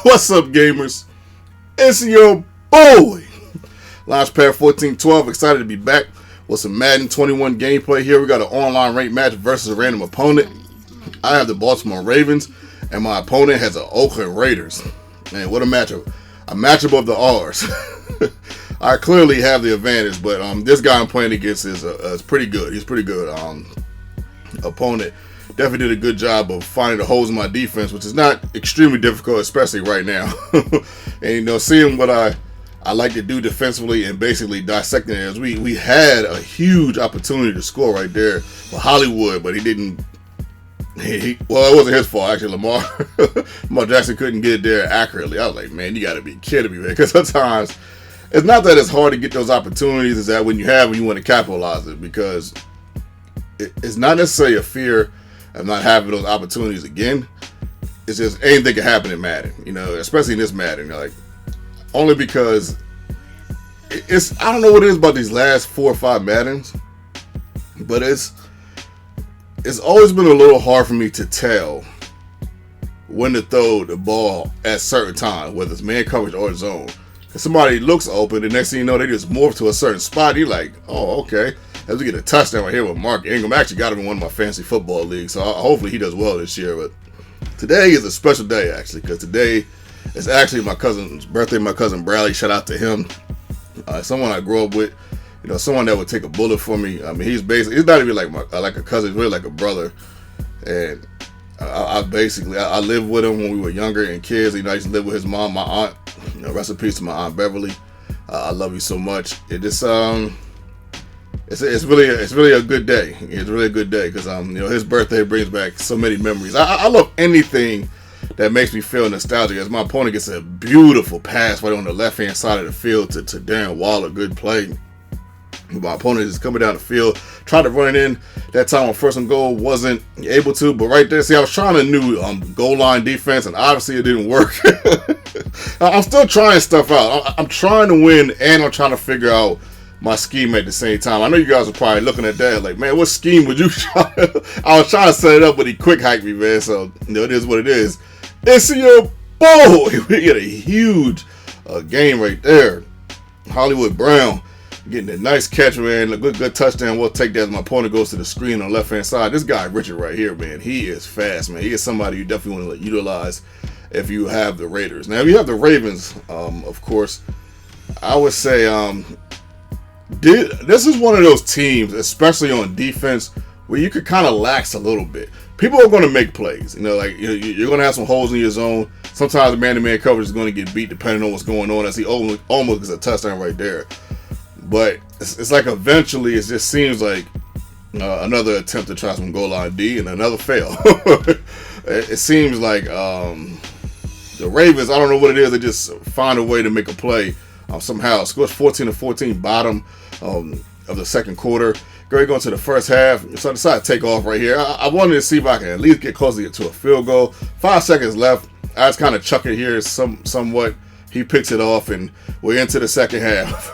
What's up, gamers? It's your boy, Launchpad 1412. Excited to be back with some Madden 21 gameplay here. We got an online ranked match versus a random opponent. I have the Baltimore Ravens, and my opponent has the Oakland Raiders. Man, what a matchup. A matchup of the R's. I clearly have the advantage, but this guy I'm playing against is pretty good. He's pretty good. Opponent definitely did a good job of finding the holes in my defense, which is not extremely difficult, especially right now. And seeing what I like to do defensively and basically dissecting it, as we had a huge opportunity to score right there for Hollywood, but he didn't. Well, it wasn't his fault, actually. Lamar Jackson couldn't get it there accurately. I was like, man, you got to be kidding me, man. Because sometimes it's not that it's hard to get those opportunities, it's that when you have them, you want to capitalize it, because it's not necessarily a fear of not having those opportunities again. It's just anything can happen in Madden, especially in this Madden. Like, only because I don't know what it is about these last 4 or 5 Maddens, but it's always been a little hard for me to tell when to throw the ball at certain times, whether it's man coverage or zone. Because somebody looks open, the next thing you know, they just morph to a certain spot. You're like, oh, okay. As we get a touchdown right here with Mark Ingram. I actually got him in one of my fantasy football leagues, so hopefully he does well this year. But today is a special day, actually, because today is actually my cousin's birthday. My cousin Bradley, shout out to him. Someone I grew up with, someone that would take a bullet for me. I mean, he's not even like a cousin, he's really like a brother. And I lived with him when we were younger and kids. I used to live with his mom, my aunt. Rest in peace to my aunt Beverly. I love you so much. It just It's really a good day. It's really a good day because his birthday brings back so many memories. I love anything that makes me feel nostalgic. As my opponent gets a beautiful pass right on the left hand side of the field to Darren Waller, good play. My opponent is coming down the field, tried to run it in. That time on 1st and goal, wasn't able to. But right there, see, I was trying a new goal line defense, and obviously it didn't work. I'm still trying stuff out. I'm trying to win, and I'm trying to figure out my scheme at the same time. I know you guys are probably looking at that like, man, what scheme would you try? I was trying to set it up, but he quick hiked me, man. So, it is what it is. It's your boy. We get a huge game right there. Hollywood Brown getting a nice catch, man. A good touchdown. We'll take that as my opponent goes to the screen on the left-hand side. This guy, Richard, right here, man, he is fast, man. He is somebody you definitely want to utilize if you have the Raiders. Now, if you have the Ravens, of course, I would say this is one of those teams, especially on defense, where you could kind of lax a little bit. People are going to make plays. You're going to have some holes in your zone. Sometimes the man-to-man coverage is going to get beat depending on what's going on. As he almost gets a touchdown right there. But it's like eventually it just seems like another attempt to try some goal line D and another fail. It seems like the Ravens, I don't know what it is, they just find a way to make a play somehow. Scores 14-14, bottom of the second quarter. Going to the first half, so I decided to take off right here. I wanted to see if I can at least get closer to a field goal. 5 seconds left. I just kind of chuck it here somewhat. He picks it off, and we're into the second half.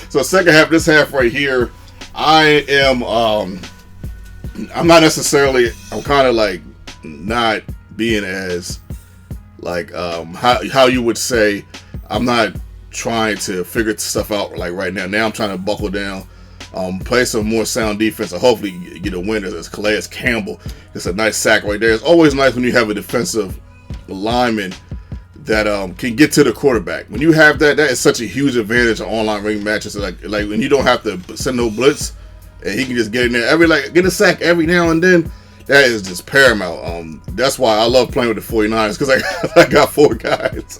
So second half, this half right here, I am, I'm not necessarily, I'm kind of like not being as, like, how you would say, I'm not trying to figure stuff out like right now. Now I'm trying to buckle down, play some more sound defense, and hopefully get a win. As Calais Campbell, it's a nice sack right there. It's always nice when you have a defensive lineman that can get to the quarterback. When you have that is such a huge advantage in online ring matches. Like when you don't have to send no blitz, and he can just get in there get a sack every now and then. That is just paramount. That's why I love playing with the 49ers, because I got 4 guys.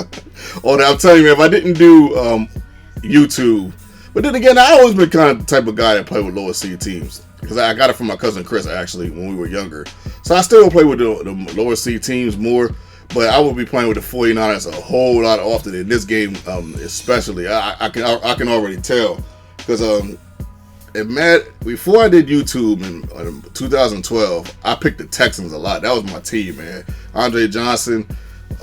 I'm telling you, man, if I didn't do YouTube, but then again, I always been kind of the type of guy that play with lower seed teams, because I got it from my cousin Chris, actually, when we were younger. So I still play with the lower seed teams more, but I will be playing with the 49ers a whole lot often in this game, especially. I can already tell, because before I did YouTube in 2012, I picked the Texans a lot. That was my team, man. Andre Johnson,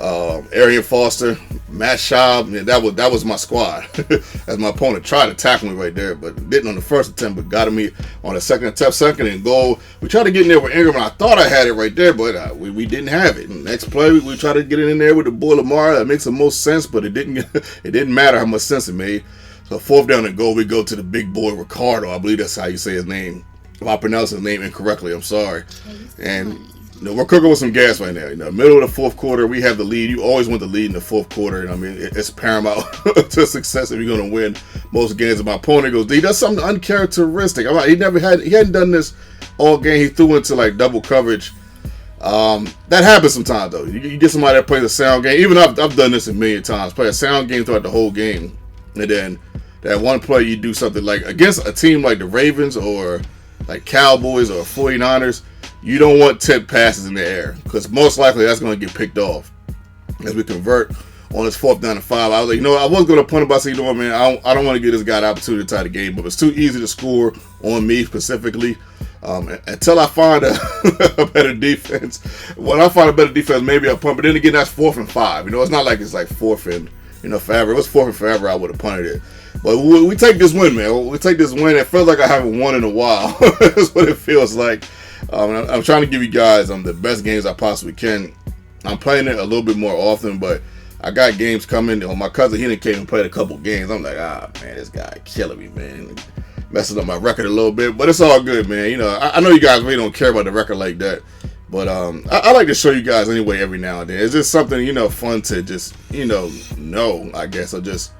Arian Foster, Matt Schaub, yeah, that was my squad. As my opponent tried to tackle me right there, but didn't on the first attempt, but got me on the second attempt, second and goal. We tried to get in there with Ingram, and I thought I had it right there, but we didn't have it. And next play, we tried to get it in there with the boy Lamar. That makes the most sense, but it didn't matter how much sense it made. So fourth down and goal, we go to the big boy Ricardo. I believe that's how you say his name. If I pronounce his name incorrectly, I'm sorry. And we're cooking with some gas right now. Middle of the fourth quarter, we have the lead. You always want the lead in the fourth quarter. And I mean, it's paramount to success if you're going to win most games. If my opponent goes, he does something uncharacteristic. He hadn't done this all game. He threw into like double coverage. That happens sometimes though. You get somebody that plays a sound game. Even I've done this a million times. Play a sound game throughout the whole game, and then that one play you do something like against a team like the Ravens or like Cowboys or 49ers. You don't want tip passes in the air because most likely that's going to get picked off. As we convert on this fourth down and 5, I was like, I was going to punt it, but I said, man, I don't want to give this guy the opportunity to tie the game, but it's too easy to score on me specifically until I find a better defense. When I find a better defense, maybe I'll punt, but then again, that's 4th and 5. It's not like it's like 4th and forever. If it was 4th and forever, I would have punted it. But we take this win, man. We take this win. It feels like I haven't won in a while. That's what it feels like. I'm trying to give you guys the best games I possibly can. I'm playing it a little bit more often, but I got games coming. My cousin, he done came and played a couple games. I'm like, man, this guy killing me, man. Messing up my record a little bit, but it's all good, man. I know you guys really don't care about the record like that, but I like to show you guys anyway every now and then. It's just something, fun to just, know, I guess, or just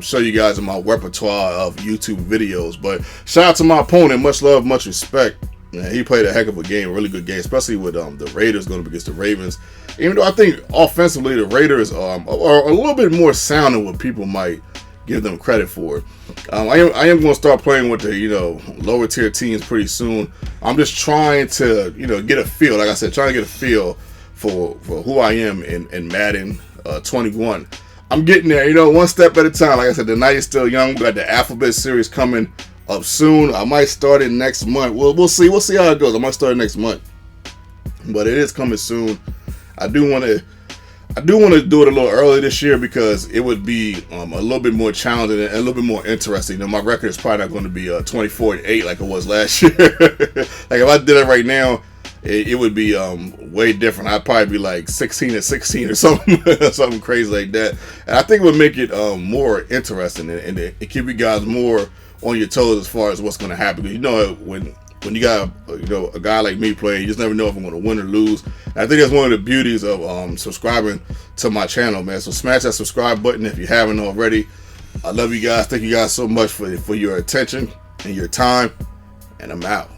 show you guys in my repertoire of YouTube videos. But shout out to my opponent. Much love, much respect. Man, he played a heck of a game, really good game, especially with the Raiders going up against the Ravens. Even though I think offensively the Raiders are a little bit more sound than what people might give them credit for. I am going to start playing with the lower tier teams pretty soon. I'm just trying to get a feel, like I said, trying to get a feel for who I am in Madden 21. I'm getting there, one step at a time. Like I said, the night is still young. We got the Alphabet series coming up soon. I might start it next month. We'll see. We'll see how it goes. I might start it next month, but it is coming soon. I do want to do it a little early this year because it would be a little bit more challenging and a little bit more interesting. My record is probably not going to be 24-8 like it was last year. Like if I did it right now, it would be way different. I'd probably be like 16-16 or something, something crazy like that. And I think it would make it more interesting and it keep you guys more on your toes as far as what's going to happen. Because when you got a guy like me playing, you just never know if I'm going to win or lose. And I think that's one of the beauties of subscribing to my channel, man. So smash that subscribe button if you haven't already. I love you guys. Thank you guys so much for your attention and your time. And I'm out.